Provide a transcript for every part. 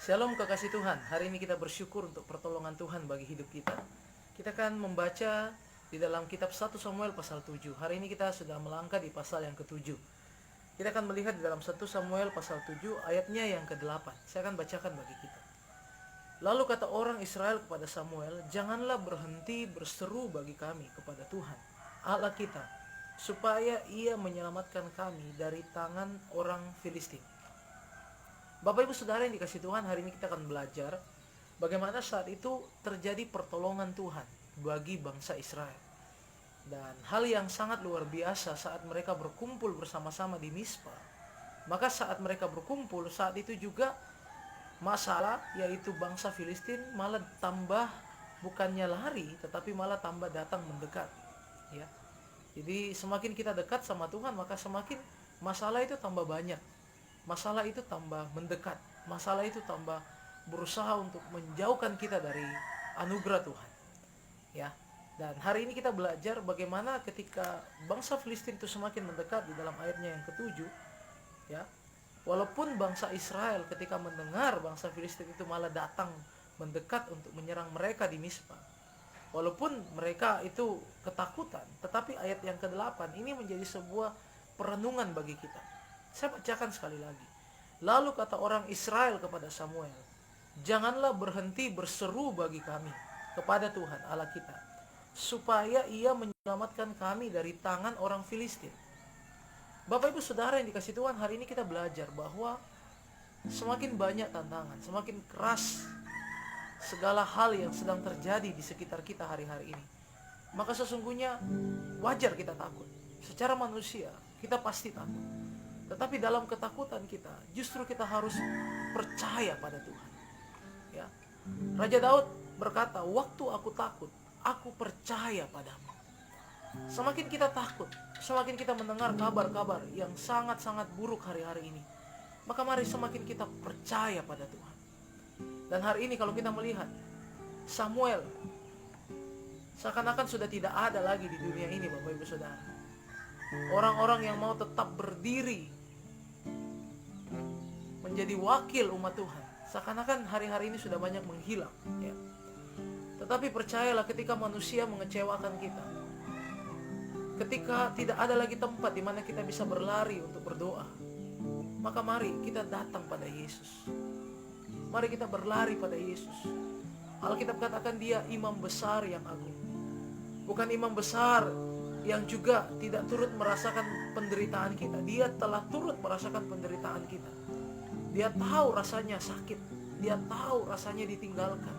Shalom kekasih Tuhan. Hari ini kita bersyukur untuk pertolongan Tuhan bagi hidup kita. Kita akan membaca di dalam kitab 1 Samuel pasal 7. Hari ini kita sudah melangkah di pasal yang ke-7. Kita akan melihat di dalam 1 Samuel pasal 7 ayatnya yang ke-8. Saya akan bacakan bagi kita. Lalu kata orang Israel kepada Samuel, "Janganlah berhenti berseru bagi kami kepada Tuhan, Allah kita, supaya ia menyelamatkan kami dari tangan orang Filistin." Bapak Ibu Saudara yang dikasih Tuhan, hari ini kita akan belajar bagaimana saat itu terjadi pertolongan Tuhan bagi bangsa Israel. Dan hal yang sangat luar biasa saat mereka berkumpul bersama-sama di Mispa. Maka saat mereka berkumpul, saat itu juga masalah, yaitu bangsa Filistin malah tambah, bukannya lari, tetapi malah tambah datang mendekat. Ya. Jadi semakin kita dekat sama Tuhan, maka semakin masalah itu tambah banyak. Masalah itu tambah mendekat. Masalah itu tambah berusaha untuk menjauhkan kita dari anugerah Tuhan. Ya. Dan hari ini kita belajar bagaimana ketika bangsa Filistin itu semakin mendekat di dalam ayatnya yang ke-7, ya. Walaupun bangsa Israel ketika mendengar bangsa Filistin itu malah datang mendekat untuk menyerang mereka di Mispa. Walaupun mereka itu ketakutan, tetapi ayat yang ke-8 ini menjadi sebuah perenungan bagi kita. Saya bacakan sekali lagi. Lalu kata orang Israel kepada Samuel, "Janganlah berhenti berseru bagi kami kepada Tuhan Allah kita, supaya ia menyelamatkan kami dari tangan orang Filistin." Bapak Ibu Saudara yang dikasih Tuhan, hari ini kita belajar bahwa semakin banyak tantangan, semakin keras segala hal yang sedang terjadi di sekitar kita hari-hari ini, maka sesungguhnya wajar kita takut. Secara manusia kita pasti takut. Tetapi dalam ketakutan kita, justru kita harus percaya pada Tuhan. Ya. Raja Daud berkata, "Waktu aku takut, aku percaya padamu." Semakin kita takut, semakin kita mendengar kabar-kabar yang sangat-sangat buruk hari-hari ini, maka mari semakin kita percaya pada Tuhan. Dan hari ini kalau kita melihat Samuel, seakan-akan sudah tidak ada lagi di dunia ini, Bapak Ibu Saudara. Orang-orang yang mau tetap berdiri menjadi wakil umat Tuhan, seakan-akan hari-hari ini sudah banyak menghilang, ya. Tetapi percayalah, ketika manusia mengecewakan kita, ketika tidak ada lagi tempat di mana kita bisa berlari untuk berdoa, maka mari kita datang pada Yesus. Mari kita berlari pada Yesus. Alkitab katakan dia imam besar yang agung. Bukan imam besar yang juga tidak turut merasakan penderitaan kita. Dia telah turut merasakan penderitaan kita. Dia tahu rasanya sakit. Dia tahu rasanya ditinggalkan.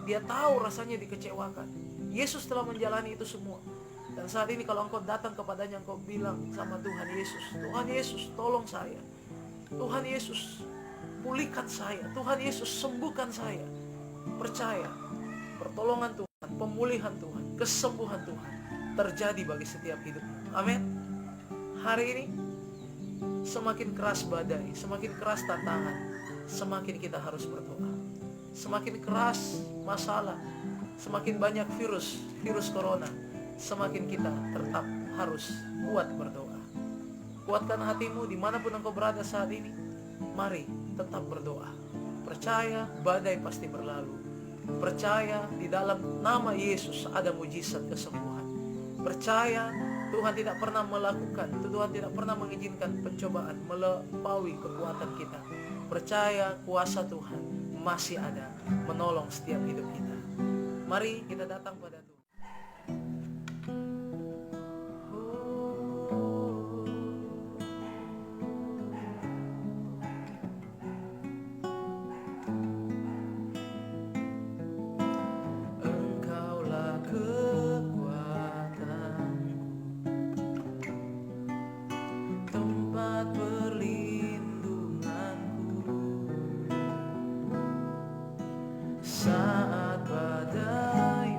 Dia tahu rasanya dikecewakan. Yesus telah menjalani itu semua. Dan saat ini kalau engkau datang kepadanya, engkau bilang sama Tuhan Yesus, "Tuhan Yesus, tolong saya. Tuhan Yesus, pulihkan saya. Tuhan Yesus, sembuhkan saya." Percaya, pertolongan Tuhan, pemulihan Tuhan, kesembuhan Tuhan terjadi bagi setiap hidupmu. Amin. Hari ini semakin keras badai, semakin keras tantangan, semakin kita harus berdoa. Semakin keras masalah, semakin banyak virus corona, semakin kita tetap harus kuat berdoa. Kuatkan hatimu dimanapun engkau berada saat ini. Mari tetap berdoa. Percaya badai pasti berlalu. Percaya di dalam nama Yesus ada mujizat kesembuhan. Percaya Tuhan tidak pernah melakukan, Tuhan tidak pernah mengizinkan pencobaan melampaui kekuatan kita. Percaya kuasa Tuhan masih ada menolong setiap hidup kita. Mari kita datang pada Tuhan. Engkaulah tempat perlindunganku saat badai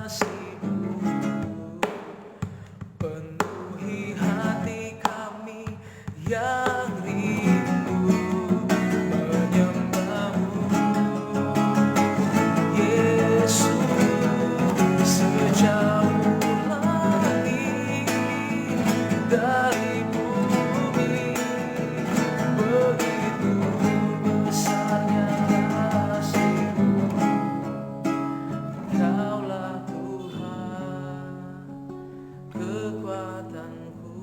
kasih-Mu. Penuhi hati kami yang rindu menyembah-Mu. Yesus, sejauh langit dari bumi, begitu besarnya kasih-Mu. Engkaulah Tuhan, kekuatanku,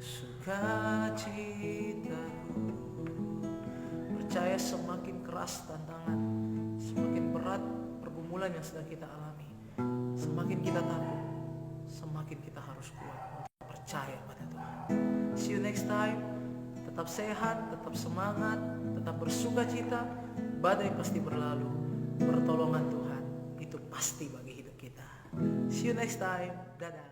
sukacitaku. Percaya semakin keras tantangan, semakin berat pergumulan yang sedang kita alami, semakin kita takut, semakin kita harus kuat untuk percaya pada Tuhan. See you next time. Tetap sehat, tetap semangat, tetap bersuka cita. Badai pasti berlalu. Pertolongan Tuhan itu pasti bagi hidup kita. See you next time. Dadah.